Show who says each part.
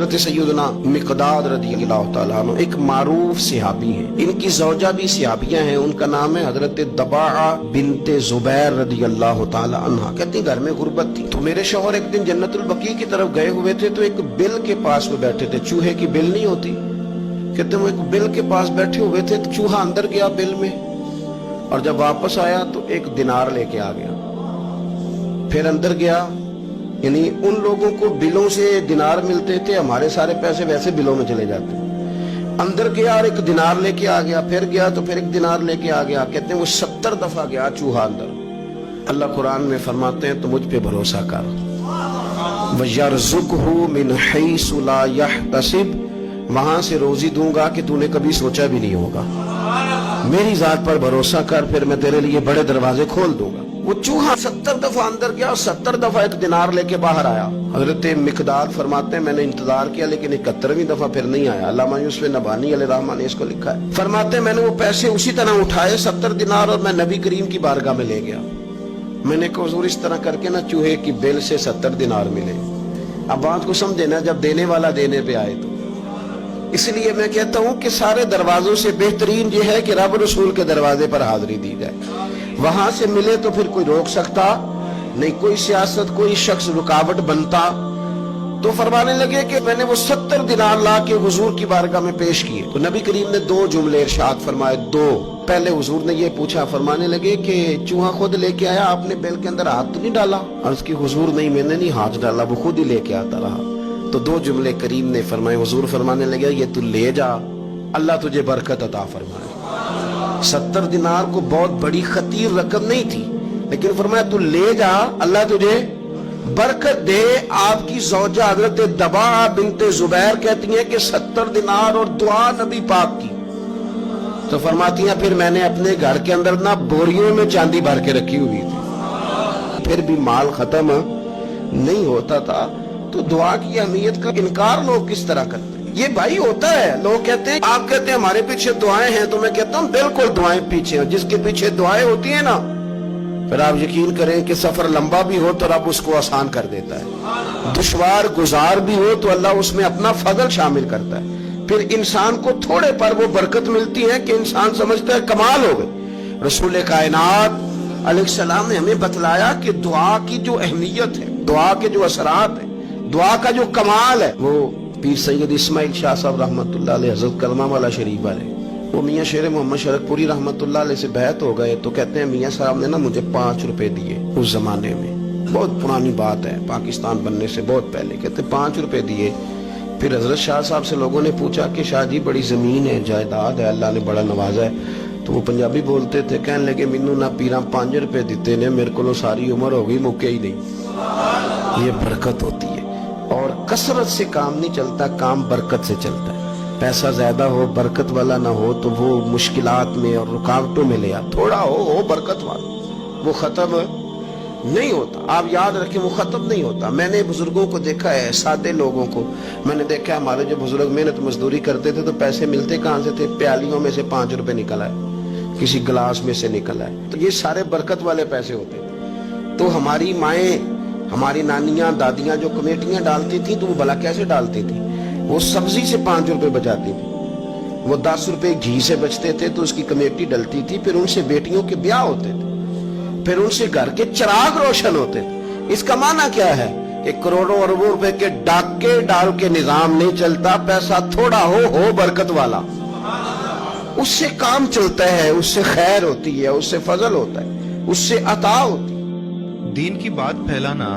Speaker 1: حضرت سیدنا مقداد رضی اللہ تعالیٰ عنہ ایک معروف صحابی ہیں، ان کی زوجہ بھی صحابیہ ہیں، ان کا نام ہے حضرت دباعہ بنت زبیر رضی اللہ تعالیٰ عنہ۔ کہتی ہیں گھر میں غربت تھی تو میرے شوہر ایک دن جنت البقیع کی طرف گئے ہوئے تھے تو ایک بل کے پاس وہ بیٹھے تھے، چوہے کی بل نہیں ہوتی، کہتے ہیں وہ ایک بل کے پاس بیٹھے ہوئے تھے تو چوہا اندر گیا بل میں، اور جب واپس آیا تو ایک دینار لے کے آ گیا، پھر اندر گیا، یعنی ان لوگوں کو بلوں سے دینار ملتے تھے، ہمارے سارے پیسے ویسے بلوں میں چلے جاتے ہیں۔ اندر گیا اور ایک دینار لے کے آ گیا، پھر گیا تو پھر ایک دینار لے کے آ گیا، کہتے ہیں وہ 70 دفعہ گیا چوہا اندر۔ اللہ قرآن میں فرماتے ہیں تو مجھ پہ بھروسہ کر، وَيَرْزُقْهُ مِنْ حَيْثُ لَا يَحْتَسِبُ، وہاں سے روزی دوں گا کہ تو نے کبھی سوچا بھی نہیں ہوگا، میری ذات پر بھروسہ کر، پھر میں تیرے لیے بڑے دروازے کھول دوں گا۔ وہ چوہا 70 دفعہ اندر گیا اور 70 دفعہ ایک دینار لے کے باہر آیا۔ حضرت مقداد فرماتے ہیں میں نے انتظار کیا لیکن 71ویں دفعہ پھر نہیں آیا۔ علامہ یوسف نبہانی علیہ رحمہ نے اس کو لکھا ہے، فرماتے ہیں میں نے وہ پیسے اسی طرح اٹھائے 70 دینار اور میں نبی کریم کی بارگاہ میں لے گیا، میں نے کہا حضور اس طرح کر کے نا چوہے کی بل سے 70 دینار ملے۔ اب بات کو سمجھے نا، جب دینے والا دینے پہ آئے تو اس لیے میں کہتا ہوں کہ سارے دروازوں سے بہترین یہ ہے کہ رب رسول کے دروازے پر حاضری دی جائے، وہاں سے ملے تو پھر کوئی روک سکتا نہیں، کوئی سیاست کوئی شخص رکاوٹ بنتا۔ تو فرمانے لگے کہ میں نے وہ 70 دینار لا کے حضور کی بارگاہ میں پیش کیے تو نبی کریم نے 2 جملے ارشاد فرمائے، 2۔ پہلے حضور نے یہ پوچھا، فرمانے لگے کہ چوہا خود لے کے آیا، آپ نے بیل کے اندر ہاتھ تو نہیں ڈالا؟ عرض کی حضور نہیں، میں نے نہیں ہاتھ ڈالا، وہ خود ہی لے کے آتا رہا۔ تو 2 جملے کریم نے فرمائے، حضور فرمانے لگے یہ تو لے جا، اللہ تجھے برکت عطا فرمائے۔ 70 دینار کو بہت بڑی خطیر رقم نہیں تھی، لیکن فرمایا تو لے جا، اللہ تجھے برکت دے۔ آپ کی زوجہ حضرت دباعہ بنت زبیر کہتی ہیں کہ 70 دینار اور دعا نبی پاک کی، تو فرماتی ہیں پھر میں نے اپنے گھر کے اندر نا بوریوں میں چاندی بھر کے رکھی ہوئی تھی، پھر بھی مال ختم نہیں ہوتا تھا۔ تو دعا کی اہمیت کا انکار لوگ کس طرح کرتے ہیں؟ یہ بھائی ہوتا ہے، لوگ کہتے ہیں، آپ کہتے ہیں ہمارے پیچھے دعائیں ہیں، تو میں کہتا ہوں بالکل دعائیں پیچھے ہیں، جس کے پیچھے دعائیں ہوتی ہیں نا، پھر آپ یقین کریں کہ سفر لمبا بھی ہو تو رب اس کو آسان کر دیتا ہے، دشوار گزار بھی ہو تو اللہ اس میں اپنا فضل شامل کرتا ہے، پھر انسان کو تھوڑے پر وہ برکت ملتی ہے کہ انسان سمجھتا ہے کمال ہو گئی۔ رسول کائنات علیہ السلام نے ہمیں بتلایا کہ دعا کی جو اہمیت ہے، دعا کے جو اثرات ہیں، دعا کا جو کمال ہے، وہ پیر سید اسماعیل شاہ صاحب رحمت اللہ علیہ، حضرت کلمہ والا شریف والے، وہ میاں شیر محمد شرک پوری رحمت اللہ علیہ سے بیعت ہو گئے تو کہتے ہیں میاں صاحب نے نا مجھے 5 روپے دیے اس زمانے میں، بہت پرانی بات ہے، پاکستان بننے سے بہت پہلے، کہتے 5 روپے دیے۔ پھر حضرت شاہ صاحب سے لوگوں نے پوچھا کہ شاہ جی بڑی زمین ہے، جائیداد ہے، اللہ نے بڑا نوازا ہے، تو وہ پنجابی بولتے تھے، کہنے لگے مینوں نہ پیراں 5 روپے دیتے نے، میرے کو ساری عمر ہو گئی مکے ہی نہیں۔ یہ برکت ہوتی ہے، اور کثرت سے کام نہیں چلتا، کام برکت سے چلتا ہے۔ پیسہ زیادہ ہو برکت والا نہ ہو تو وہ مشکلات میں اور رکاوٹوں میں لے آ، تھوڑا ہو برکت والا، وہ ختم نہیں ہوتا۔ آپ یاد رکھیں وہ ختم نہیں ہوتا۔ میں نے بزرگوں کو دیکھا ہے، سادے لوگوں کو میں نے دیکھا ہے، ہمارے جو بزرگ محنت مزدوری کرتے تھے تو پیسے ملتے کہاں سے تھے؟ پیالیوں میں سے 5 روپے نکل آئے، کسی گلاس میں سے نکل آئے، تو یہ سارے برکت والے پیسے ہوتے تھے۔ تو ہماری مائیں، ہماری نانیاں دادیاں جو کمیٹیاں ڈالتی تھیں تو وہ بھلا کیسے ڈالتی تھیں؟ وہ سبزی سے 5 روپے بچاتی تھی، وہ 10 روپے گھی سے بچتے تھے تو اس کی کمیٹی ڈلتی تھی، پھر ان سے بیٹیوں کے بیاہ ہوتے تھے، پھر ان سے گھر کے چراغ روشن ہوتے تھے۔ اس کا معنی کیا ہے کہ کروڑوں اربوں روپے کے ڈاکے ڈال کے نظام نہیں چلتا، پیسہ تھوڑا ہو برکت والا، اس سے کام چلتا ہے، اس سے خیر ہوتی ہے، اس سے فضل ہوتا ہے، اس سے عطا ہوتی ہے۔
Speaker 2: دین کی بات پھیلانا